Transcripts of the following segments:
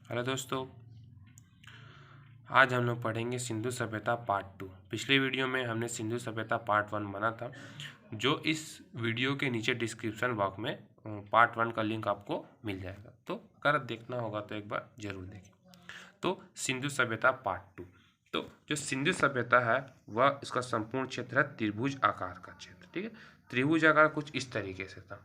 Hello दोस्तों, आज हम लोग पढ़ेंगे सिंधु सभ्यता पार्ट 2। पिछले वीडियो में हमने सिंधु सभ्यता पार्ट 1 बना था, जो इस वीडियो के नीचे डिस्क्रिप्शन बॉक्स में पार्ट 1 का लिंक आपको मिल जाएगा। तो अगर देखना होगा तो एक बार जरूर देखें। तो सिंधु सभ्यता पार्ट 2। तो जो सिंधु सभ्यता है वह इसका संपूर्ण क्षेत्र है त्रिभुज आकार का क्षेत्र। ठीक है, त्रिभुज आकार कुछ इस तरीके से था।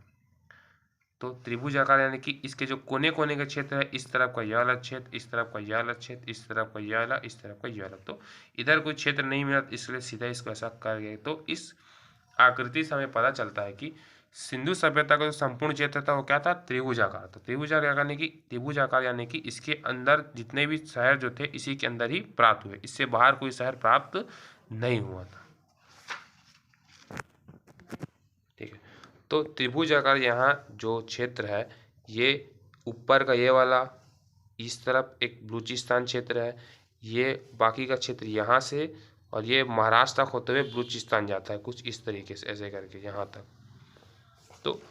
तो त्रिभुज आकार यानी कि इसके जो कोने कोने का क्षेत्र है, इस तरफ का यह वाला क्षेत्र, इस तरफ का यह वाला क्षेत्र, इस तरफ का यह वाला, इस तरफ का यह वाला। तो इधर कोई क्षेत्र नहीं मिला, इसलिए सीधा इसको ऐसा कर गए। तो इस आकृति से हमें पता चलता है कि सिंधु सभ्यता का जो संपूर्ण क्षेत्र था वो क्या था, त्रिभुज आकार। तो त्रिभुज आकार यानी कि इसके अंदर जितने भी शहर जो थे इसी के अंदर ही प्राप्त हुए, इससे बाहर कोई शहर प्राप्त नहीं हुआ था। ठीक है, तो त्रिभुज आकार यहाँ जो क्षेत्र है, ये ऊपर का ये वाला इस तरफ एक बलूचिस्तान क्षेत्र है, ये बाकी का क्षेत्र यहाँ से और ये महाराष्ट्र तक होते हुए बलूचिस्तान जाता है, कुछ इस तरीके से ऐसे करके यहाँ तक। तो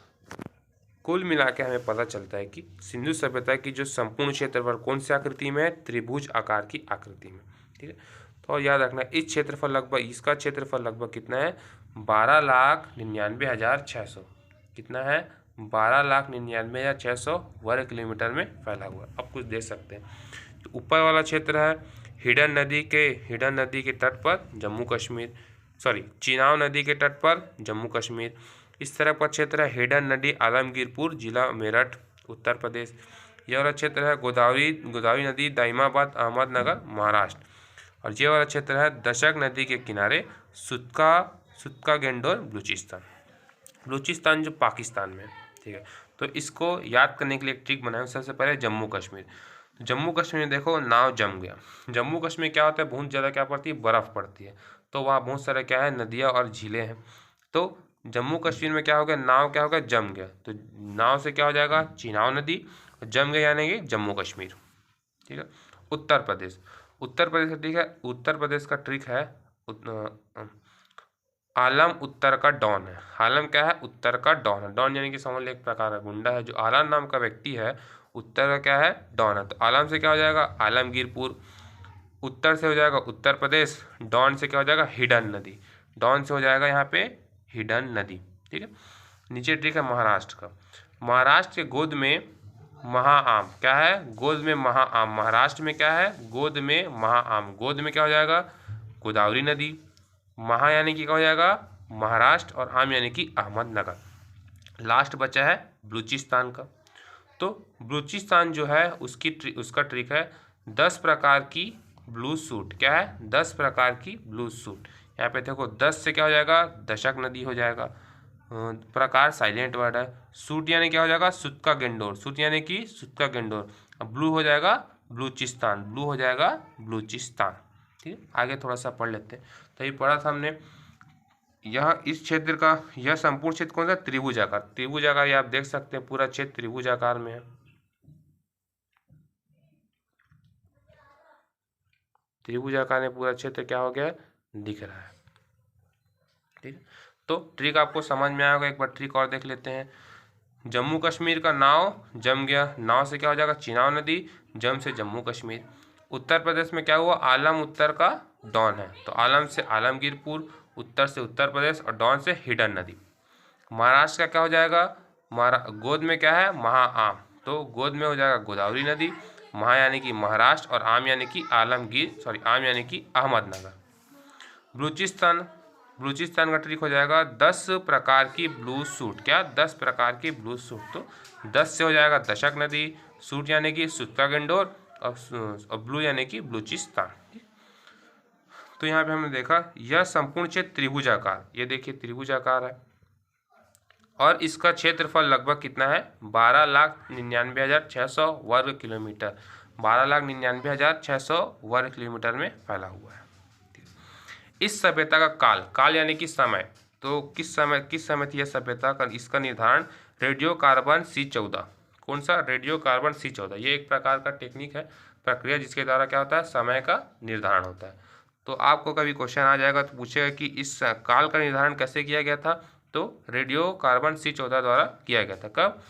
कुल मिला के हमें पता चलता है कि सिंधु सभ्यता की जो संपूर्ण क्षेत्रफल कौन सी आकृति में है, त्रिभुज आकार की आकृति में। ठीक है, तो और याद रखना इस क्षेत्रफल लगभग, इसका क्षेत्रफल लगभग कितना है, 12,99,600। कितना है, 12,99,600 वर्ग किलोमीटर में फैला हुआ। अब कुछ देख सकते हैं, तो ऊपर वाला क्षेत्र है हिडन नदी के तट पर जम्मू कश्मीर, चिनाब नदी के तट पर जम्मू कश्मीर। इस तरफ का क्षेत्र है हिडन नदी आलमगीरपुर जिला मेरठ उत्तर प्रदेश। यह वाला क्षेत्र है गोदावरी नदी दाइमाबाद अहमदनगर महाराष्ट्र। और ये वाला क्षेत्र है दशक नदी के किनारे सुतका गेंडोर बलूचिस्तान जो पाकिस्तान में। ठीक है, तो इसको याद करने के लिए एक ट्रिक बनाया। सबसे पहले जम्मू कश्मीर, तो जम्मू कश्मीर में देखो नाव जम गया। जम्मू कश्मीर क्या होता है, बहुत ज़्यादा क्या पड़ती है, बर्फ़ पड़ती है। तो वहाँ बहुत सारे क्या है, नदियाँ और झीलें हैं। तो जम्मू कश्मीर में क्या हो गया, नाव क्या हो गया, जम गया। तो नाव से क्या हो जाएगा, चिनाब नदी, जम गया यानी कि जम्मू कश्मीर। ठीक है, उत्तर प्रदेश ठीक है, उत्तर प्रदेश का ट्रिक है आलम उत्तर का डॉन है। आलम क्या है, उत्तर का डॉन है। डॉन यानी कि समझ लो एक प्रकार का गुंडा है। जो आलम नाम का व्यक्ति है उत्तर का क्या है, डॉन है। तो आलम से क्या हो जाएगा, आलमगीरपुर। उत्तर से हो जाएगा उत्तर प्रदेश। डॉन से क्या हो जाएगा, हिडन नदी। डॉन से हो जाएगा यहाँ पे हिडन नदी। ठीक है, नीचे ट्रिक है महाराष्ट्र का। महाराष्ट्र के गोद में महाआम क्या है, गोद में महाआम। महाराष्ट्र में क्या है, गोद में महाआम। गोद में क्या हो जाएगा, गोदावरी नदी। महा यानी कि क्या हो जाएगा, महाराष्ट्र, और आम यानी कि अहमदनगर। लास्ट बचा है बलूचिस्तान का। तो बलूचिस्तान जो है उसका ट्रिक है 10 प्रकार की ब्लू सूट। क्या है, 10 प्रकार की ब्लू सूट। यहाँ पे देखो 10 से क्या हो जाएगा, दशक नदी हो जाएगा। प्रकार साइलेंट वर्ड है। सूट यानी क्या हो जाएगा, सुतका गेंडोर। सूट यानी कि सुतका गेंडोर। ब्लू हो जाएगा बलूचिस्तान। ब्लू हो जाएगा बलूचिस्तान। ठीक है, आगे थोड़ा सा पढ़ लेते हैं। तो ये पढ़ा था हमने, यह इस क्षेत्र का यह संपूर्ण क्षेत्र कौन सा, त्रिभुज आकार। त्रिभुज आकार ये आप देख सकते हैं, पूरा क्षेत्र त्रिभुज आकार में है। त्रिभुज आकार में पूरा क्षेत्र क्या हो गया, दिख रहा है। ठीक है, तो ट्रिक आपको समझ में आएगा। एक बार ट्रिक और देख लेते हैं। जम्मू कश्मीर का नाव जम गया। नाव से क्या हो जाएगा, चिनाब नदी। जम से जम्मू कश्मीर। उत्तर प्रदेश में क्या हुआ, आलम उत्तर का डॉन है। तो आलम से आलमगीरपुर, उत्तर से उत्तर प्रदेश, और डॉन से हिडन नदी। महाराष्ट्र का क्या हो जाएगा, गोद में क्या है, महाआम। तो गोद में हो जाएगा गोदावरी नदी। महा यानी कि महाराष्ट्र, और आम यानी कि आम यानी कि अहमदनगर। बलूचिस्तान का ट्रिक हो जाएगा 10 प्रकार की ब्लू सूट। क्या, 10 प्रकार की ब्लू सूट। तो 10 से हो जाएगा दशक नदी। सूट यानी कि सुतका गेंडोर, और ब्लू यानी कि बलूचिस्तान। तो यहाँ पे हमने देखा यह संपूर्ण क्षेत्र त्रिभुजाकार। ये देखिए त्रिभुजाकार है, और इसका क्षेत्रफल लगभग कितना है, 12,99,600 वर्ग किलोमीटर। 12,99,600 वर्ग किलोमीटर में फैला हुआ है। इस सभ्यता का काल यानी कि समय। तो किस समय थी यह सभ्यता का, इसका निर्धारण रेडियो कार्बन C14। कौन सा, रेडियो कार्बन C14। ये एक प्रकार का टेक्निक है, प्रक्रिया, जिसके द्वारा क्या होता है, समय का निर्धारण होता है। तो आपको कभी क्वेश्चन आ जाएगा तो पूछेगा कि इस काल का निर्धारण कैसे किया गया था। तो रेडियो कार्बन C14 द्वारा किया गया था। कब,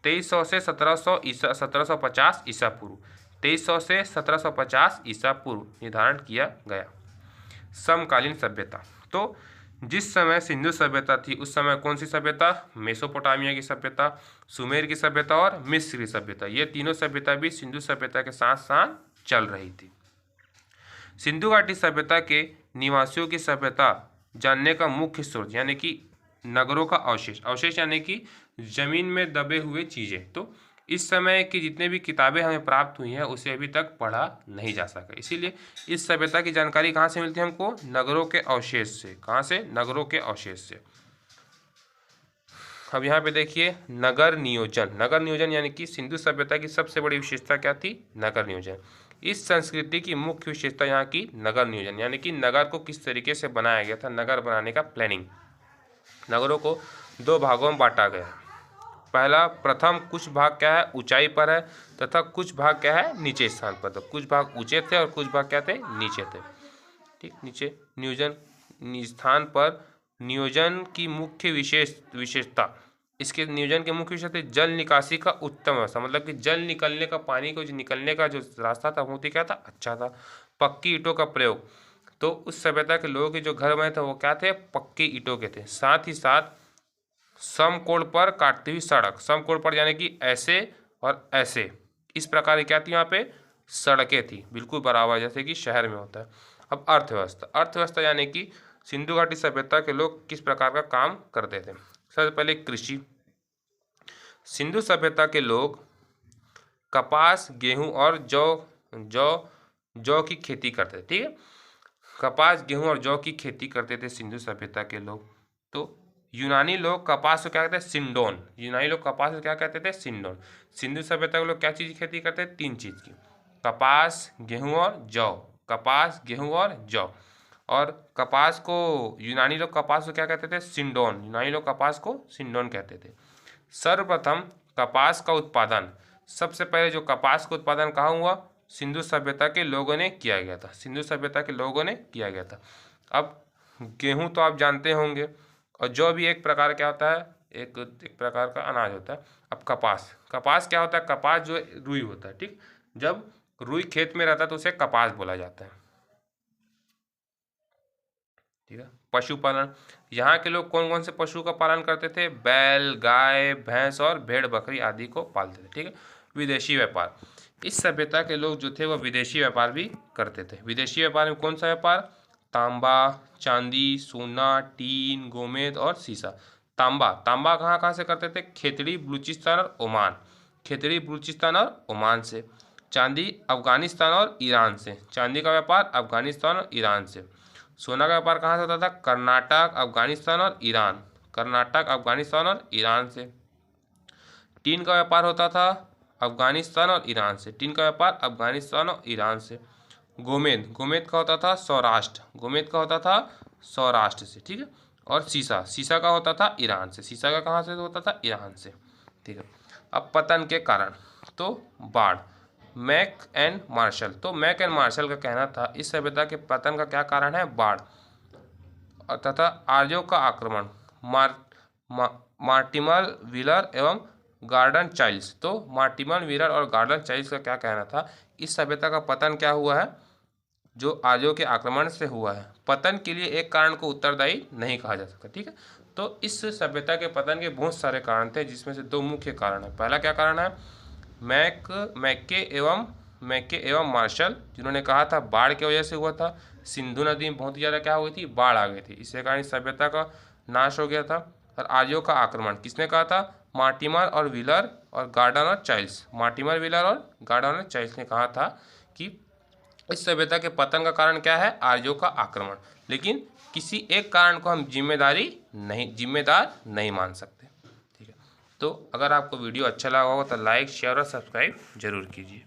2300 से 1750 ईसा पूर्व। 2300 से 1750 ईसा पूर्व निर्धारण किया गया। समकालीन सभ्यता, तो जिस समय सिंधु सभ्यता थी उस समय कौन सी सभ्यता? मेसोपोटामिया की सभ्यता, सुमेर की सभ्यता और मिस्र की सभ्यता। ये तीनों सभ्यता भी सिंधु सभ्यता के साथ साथ चल रही थी। सिंधु घाटी सभ्यता के निवासियों की सभ्यता जानने का मुख्य स्रोत यानी कि नगरों का अवशेष, अवशेष यानी कि जमीन में दबे हुए चीजें। तो इस समय की जितने भी किताबें हमें प्राप्त हुई हैं उसे अभी तक पढ़ा नहीं जा सका, इसीलिए इस सभ्यता की जानकारी कहाँ से मिलती है हमको? नगरों के अवशेष से। कहाँ से? नगरों के अवशेष से। अब यहाँ पे देखिए नगर नियोजन। नगर नियोजन यानी कि सिंधु सभ्यता की सबसे बड़ी विशेषता क्या थी? नगर नियोजन। इस संस्कृति की मुख्य विशेषता यहाँ की नगर नियोजन यानी कि नगर को किस तरीके से बनाया गया था, नगर बनाने का प्लानिंग। नगरों को दो भागों में बांटा गया। पहला प्रथम कुछ भाग क्या है? ऊंचाई पर है तथा कुछ भाग क्या है? नीचे स्थान पर। तो कुछ भाग ऊंचे थे और कुछ भाग क्या थे? नीचे थे। ठीक, नीचे नियोजन स्थान पर नियोजन की मुख्य विशेषता, इसके नियोजन के मुख्य विशेषता जल निकासी का उत्तम व्यवस्था, मतलब कि जल निकलने का, पानी को जो निकलने का जो रास्ता था वो क्या था? अच्छा था। पक्की ईंटों का प्रयोग, तो उस सभ्यता के लोगों के जो घर बने थे वो क्या थे? पक्की ईंटों के थे। साथ ही साथ समकोण पर काटती हुई सड़क, समकोण पर यानी कि ऐसे और ऐसे, इस प्रकार की क्या थी? यहाँ पे सड़कें थी बिल्कुल बराबर, जैसे कि शहर में होता है। अब अर्थव्यवस्था, अर्थव्यवस्था यानी कि सिंधु घाटी सभ्यता के लोग किस प्रकार का काम करते थे? सबसे पहले कृषि। सिंधु सभ्यता के लोग कपास, गेहूं और जौ की खेती करते थे। ठीक है, कपास, गेहूं और जौ की खेती करते थे सिंधु सभ्यता के लोग। तो यूनानी लोग कपास को क्या कहते हैं? सिंडोन। यूनानी लोग कपास को क्या कहते थे? सिंडोन। सिंधु सभ्यता के लोग क्या चीज़ की खेती करते हैं? तीन चीज़ की, कपास, गेहूं और जौ। कपास, गेहूं और जौ। और कपास को यूनानी लोग कपास को क्या कहते थे? सिंडोन। यूनानी लोग कपास को सिंडोन कहते थे। सर्वप्रथम कपास का उत्पादन, सबसे पहले जो कपास का उत्पादन कहाँ हुआ? सिंधु सभ्यता के लोगों ने किया गया था। सिंधु सभ्यता के लोगों ने किया गया था। अब गेहूं तो आप जानते होंगे, और जौ भी एक प्रकार क्या होता है? एक प्रकार का अनाज होता है। अब कपास, कपास क्या होता है? कपास जो रुई होता है। ठीक, जब रुई खेत में रहता है तो उसे कपास बोला जाता है। ठीक है, पशुपालन, यहाँ के लोग कौन कौन से पशु का पालन करते थे? बैल, गाय, भैंस और भेड़ बकरी आदि को पालते थे। ठीक है, विदेशी व्यापार, इस सभ्यता के लोग जो थे वह विदेशी व्यापार भी करते थे। विदेशी व्यापार में कौन सा व्यापार? तांबा, चांदी, सोना, टीन, गोमेद और सीसा। तांबा, तांबा कहाँ कहाँ से करते थे? खेतड़ी, बलूचिस्तान और ओमान। खेतड़ी, बलूचिस्तान और ओमान से। चांदी, अफगानिस्तान और ईरान से। चांदी का व्यापार अफगानिस्तान और ईरान से। सोना का व्यापार कहाँ से होता था? कर्नाटक, अफगानिस्तान और ईरान। कर्नाटक, अफगानिस्तान और ईरान से। टीन का व्यापार होता था अफगानिस्तान और ईरान से। टीन का व्यापार अफगानिस्तान और ईरान से। गोमेद, गोमेद का होता था सौराष्ट्र। गोमेद का होता था सौराष्ट्र से। ठीक है, और सीसा, सीसा का होता था ईरान से। सीसा का कहाँ से होता था? ईरान से। ठीक है, अब पतन के कारण, तो बाढ़। मैक एंड मार्शल, तो मैक एंड मार्शल का कहना था इस सभ्यता के पतन का क्या कारण है? बाढ़ तथा आर्यों का आक्रमण। मार्टिमर व्हीलर एवं गार्डन चाइल्ड्स, तो मार्टिमर व्हीलर और गार्डन चाइल्ड्स का क्या कहना था? इस सभ्यता का पतन क्या हुआ है? जो आर्यों के आक्रमण से हुआ है। पतन के लिए एक कारण को उत्तरदायी नहीं कहा जा सकता। ठीक है, तो इस सभ्यता के पतन के बहुत सारे कारण थे जिसमें से दो मुख्य कारण है। पहला क्या कारण है? मैके एवं मार्शल, जिन्होंने कहा था बाढ़ की वजह से हुआ था। सिंधु नदी में बहुत ही ज़्यादा क्या हो गई थी? बाढ़ आ गई थी, इसके कारण इस सभ्यता का नाश हो गया था। और आर्यों का आक्रमण किसने कहा था? मार्टिमर और व्हीलर और गार्डन और चाइल्ड्स। मार्टिमर, व्हीलर और गार्डन और चाइल्ड्स ने कहा था कि इस सभ्यता के पतन का कारण क्या है? आर्यों का आक्रमण। लेकिन किसी एक कारण को हम जिम्मेदार नहीं मान सकते। ठीक है, तो अगर आपको वीडियो अच्छा लगा होगा तो लाइक, शेयर और सब्सक्राइब जरूर कीजिए।